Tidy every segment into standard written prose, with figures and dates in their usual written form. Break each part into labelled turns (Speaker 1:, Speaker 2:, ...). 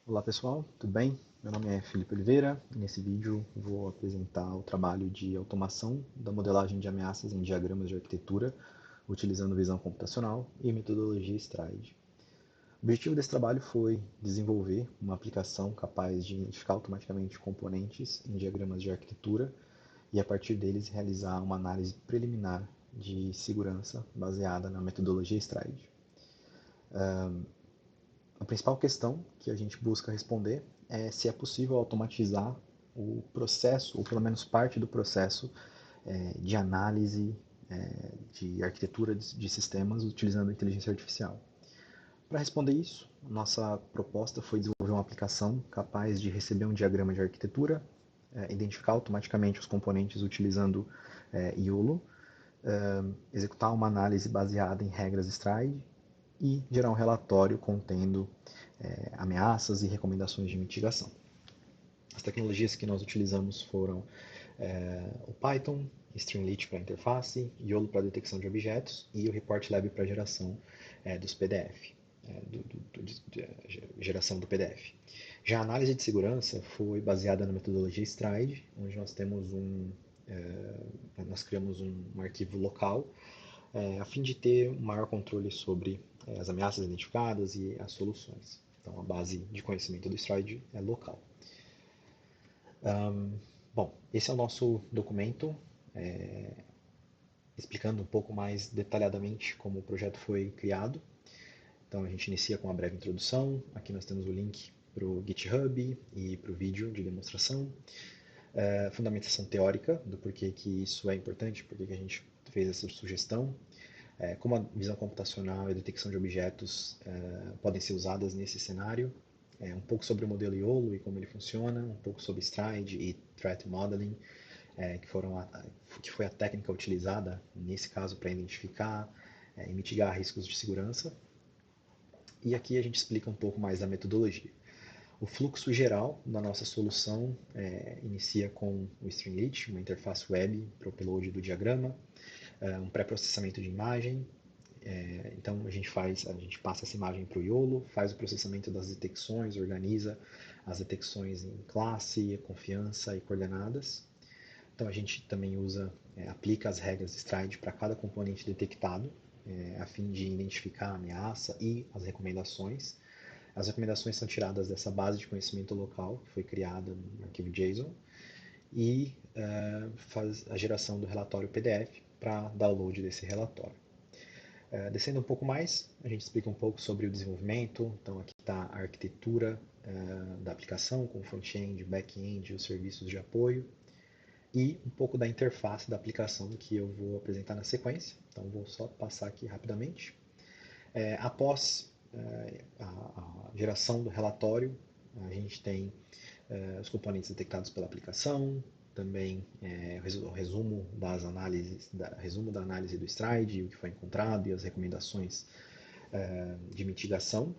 Speaker 1: Olá pessoal, tudo bem? Meu nome é Felipe Oliveira e nesse vídeo vou apresentar o trabalho de automação da modelagem de ameaças em diagramas de arquitetura utilizando visão computacional e metodologia STRIDE. O objetivo desse trabalho foi desenvolver uma aplicação capaz de identificar automaticamente componentes em diagramas de arquitetura e a partir deles realizar uma análise preliminar de segurança baseada na metodologia STRIDE. A principal questão que a gente busca responder é se é possível automatizar o processo, ou pelo menos parte do processo, de análise de arquitetura de sistemas utilizando inteligência artificial. Para responder isso, nossa proposta foi desenvolver uma aplicação capaz de receber um diagrama de arquitetura, identificar automaticamente os componentes utilizando YOLO, executar uma análise baseada em regras STRIDE e gerar um relatório contendo ameaças e recomendações de mitigação. As tecnologias que nós utilizamos foram o Python, Streamlit para interface, YOLO para detecção de objetos e o Report Lab para geração dos PDF, geração do PDF. Já a análise de segurança foi baseada na metodologia STRIDE, onde nós temos nós criamos um arquivo local a fim de ter um maior controle sobre as ameaças identificadas e as soluções. Então, a base de conhecimento do STRIDE é local. Bom, esse é o nosso documento, explicando um pouco mais detalhadamente como o projeto foi criado. Então, a gente inicia com uma breve introdução. Aqui nós temos o link para o GitHub e para o vídeo de demonstração. Fundamentação teórica do porquê que isso é importante, porquê que a gente fez essa sugestão. Como a visão computacional e a detecção de objetos podem ser usadas nesse cenário, um pouco sobre o modelo YOLO e como ele funciona, um pouco sobre STRIDE e Threat Modeling, que foi a técnica utilizada nesse caso para identificar e mitigar riscos de segurança. E aqui a gente explica um pouco mais da metodologia. O fluxo geral da nossa solução inicia com o Streamlit, uma interface web para o upload do diagrama, um pré-processamento de imagem. Então a gente passa essa imagem para o YOLO, faz o processamento das detecções, organiza as detecções em classe, confiança e coordenadas. Então a gente também aplica as regras de STRIDE para cada componente detectado, a fim de identificar a ameaça e as recomendações. As recomendações são tiradas dessa base de conhecimento local, que foi criada no arquivo JSON, e faz a geração do relatório PDF para download desse relatório. Descendo um pouco mais, a gente explica um pouco sobre o desenvolvimento. Então aqui está a arquitetura da aplicação, com front-end, back-end e os serviços de apoio. E um pouco da interface da aplicação que eu vou apresentar na sequência. Então vou só passar aqui rapidamente. Após a geração do relatório, a gente tem os componentes detectados pela aplicação, também o resumo das análises, resumo da análise do STRIDE, o que foi encontrado e as recomendações de mitigação.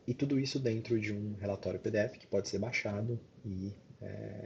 Speaker 1: E tudo isso dentro de um relatório PDF que pode ser baixado e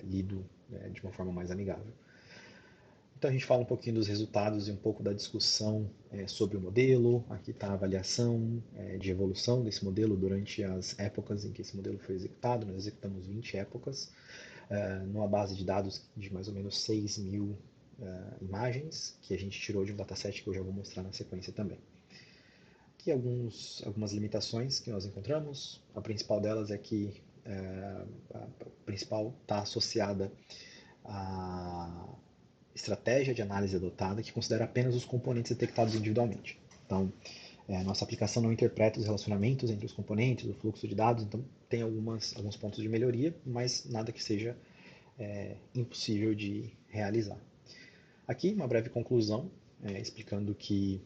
Speaker 1: lido de uma forma mais amigável. Então a gente fala um pouquinho dos resultados e um pouco da discussão sobre o modelo. Aqui está a avaliação de evolução desse modelo durante as épocas em que esse modelo foi executado. Nós executamos 20 épocas, numa base de dados de mais ou menos 6.000 imagens, que a gente tirou de um dataset que eu já vou mostrar na sequência também. Aqui algumas limitações que nós encontramos. A principal delas é que a principal está associada à estratégia de análise adotada, que considera apenas os componentes detectados individualmente. Então, a nossa aplicação não interpreta os relacionamentos entre os componentes, o fluxo de dados, então tem alguns pontos de melhoria, mas nada que seja impossível de realizar. Aqui, uma breve conclusão, explicando que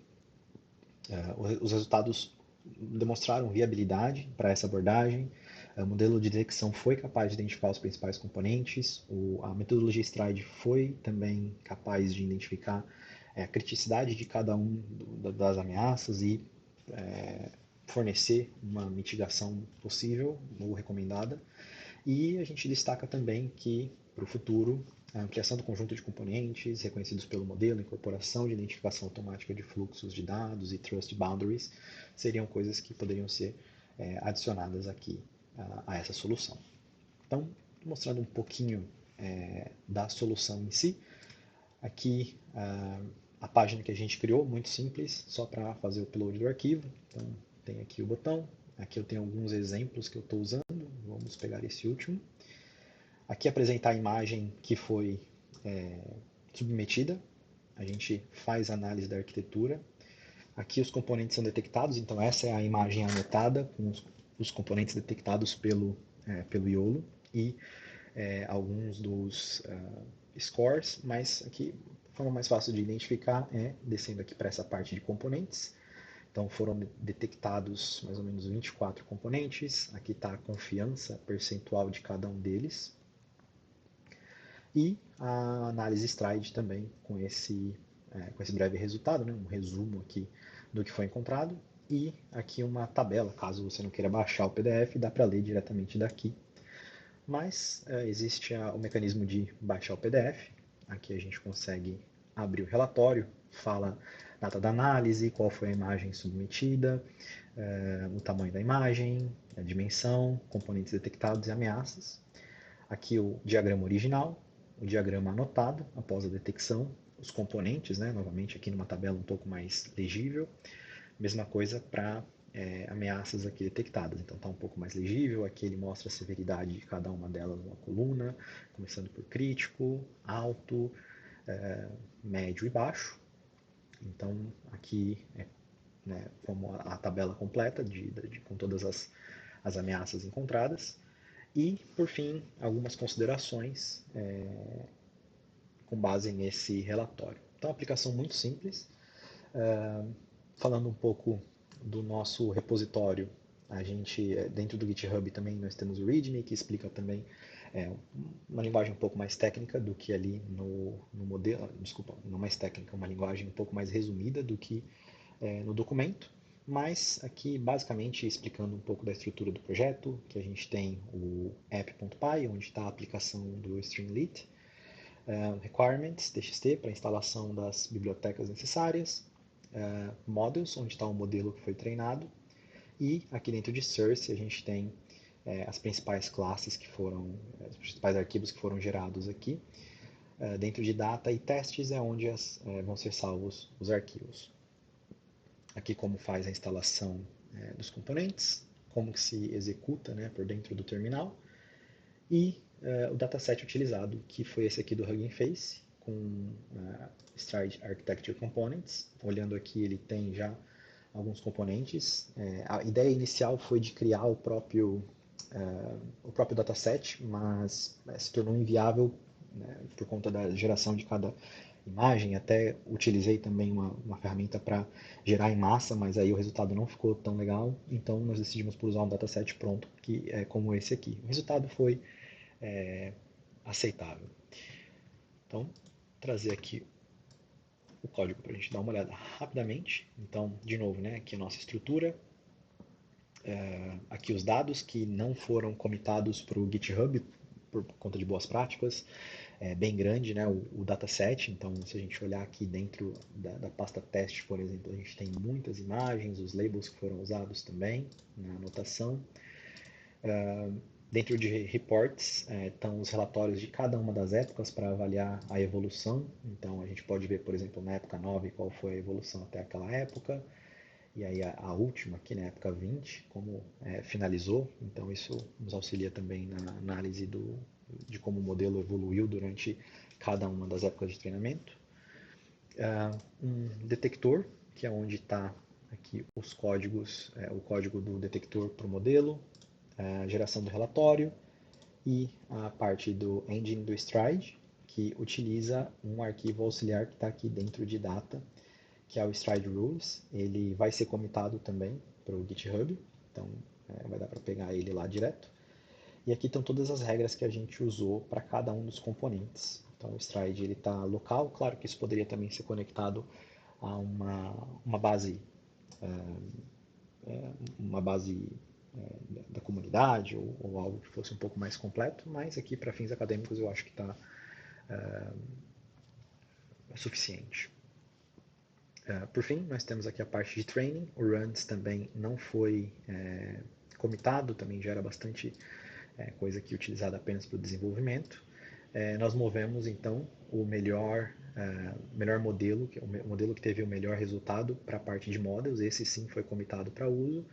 Speaker 1: os resultados demonstraram viabilidade para essa abordagem. O modelo de detecção foi capaz de identificar os principais componentes. A metodologia STRIDE foi também capaz de identificar a criticidade de cada das ameaças e fornecer uma mitigação possível ou recomendada. E a gente destaca também que, para o futuro, a ampliação do conjunto de componentes reconhecidos pelo modelo, incorporação de identificação automática de fluxos de dados e trust boundaries seriam coisas que poderiam ser adicionadas aqui a essa solução. Então, mostrando um pouquinho da solução em si. Aqui a página que a gente criou, muito simples, só para fazer o upload do arquivo. Então, tem aqui o botão. Aqui eu tenho alguns exemplos que eu estou usando. Vamos pegar esse último. Aqui apresentar a imagem que foi submetida. A gente faz a análise da arquitetura. Aqui os componentes são detectados, então essa é a imagem anotada com os componentes detectados pelo YOLO e alguns dos scores, mas aqui a forma mais fácil de identificar é descendo aqui para essa parte de componentes. Então foram detectados mais ou menos 24 componentes, aqui está a confiança percentual de cada um deles. E a análise stride também com esse breve resultado, né? Um resumo aqui do que foi encontrado. E aqui uma tabela, caso você não queira baixar o PDF, dá para ler diretamente daqui. Mas existe o mecanismo de baixar o PDF. Aqui a gente consegue abrir o relatório, fala data da análise, qual foi a imagem submetida, o tamanho da imagem, a dimensão, componentes detectados e ameaças. Aqui o diagrama original, o diagrama anotado após a detecção, os componentes, né, novamente aqui numa tabela um pouco mais legível. Mesma coisa para ameaças aqui detectadas. Então está um pouco mais legível, aqui ele mostra a severidade de cada uma delas numa coluna, começando por crítico, alto, médio e baixo. Então aqui como a tabela completa com todas as ameaças encontradas. E, por fim, algumas considerações com base nesse relatório. Então, aplicação muito simples. Falando um pouco do nosso repositório, a gente, dentro do GitHub também nós temos o README, que explica também uma linguagem um pouco mais técnica do que ali no modelo, desculpa, não mais técnica, uma linguagem um pouco mais resumida do que no documento, mas aqui basicamente explicando um pouco da estrutura do projeto, que a gente tem o app.py, onde está a aplicação do Streamlit, requirements, TXT, para instalação das bibliotecas necessárias, models, onde está o modelo que foi treinado, e aqui dentro de source a gente tem as principais classes que foram, os principais arquivos que foram gerados aqui. Dentro de data e testes é onde vão ser salvos os arquivos. Aqui como faz a instalação dos componentes, como que se executa por dentro do terminal, e o dataset utilizado, que foi esse aqui do Hugging Face, com Stride Architecture Components. Olhando aqui, ele tem já alguns componentes. A ideia inicial foi de criar o próprio dataset, mas se tornou inviável por conta da geração de cada imagem. Até utilizei também uma ferramenta para gerar em massa, mas aí o resultado não ficou tão legal. Então nós decidimos por usar um dataset pronto, que é como esse aqui. O resultado foi aceitável. Então, trazer aqui o código para a gente dar uma olhada rapidamente. Então, de novo, aqui a nossa estrutura. Aqui os dados que não foram comitados para o GitHub por conta de boas práticas. É bem grande o dataset, então se a gente olhar aqui dentro da pasta teste, por exemplo, a gente tem muitas imagens, os labels que foram usados também na anotação. Dentro de reports estão os relatórios de cada uma das épocas para avaliar a evolução. Então a gente pode ver, por exemplo, na época 9 qual foi a evolução até aquela época. E aí a última aqui na época 20, como finalizou. Então isso nos auxilia também na análise de como o modelo evoluiu durante cada uma das épocas de treinamento. Um detector, que é onde está aqui os códigos, o código do detector para o modelo, a geração do relatório e a parte do engine do Stride, que utiliza um arquivo auxiliar que está aqui dentro de data, que é o Stride Rules. Ele vai ser comitado também para o GitHub, então vai dar para pegar ele lá direto. E aqui estão todas as regras que a gente usou para cada um dos componentes. Então o Stride está local, claro que isso poderia também ser conectado a uma base da comunidade ou algo que fosse um pouco mais completo, mas aqui para fins acadêmicos eu acho que está suficiente. Por fim, nós temos aqui a parte de training. O runs também não foi comitado, também gera bastante coisa aqui utilizada apenas para o desenvolvimento. Nós movemos então o melhor modelo, que é o modelo que teve o melhor resultado para a parte de models. Esse sim foi comitado para uso,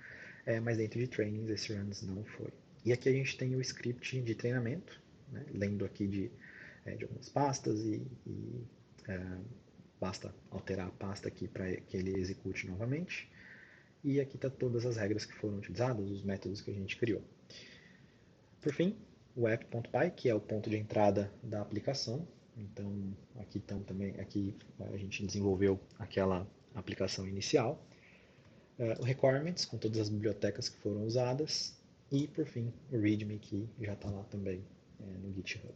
Speaker 1: mas dentro de trainings esse runs não foi. E aqui a gente tem o script de treinamento, né, lendo aqui de algumas pastas e basta alterar a pasta aqui para que ele execute novamente. E aqui está todas as regras que foram utilizadas, os métodos que a gente criou. Por fim, o app.py, que é o ponto de entrada da aplicação. Então, aqui a gente desenvolveu aquela aplicação inicial. O requirements, com todas as bibliotecas que foram usadas. E, por fim, o readme, que já está lá também no GitHub.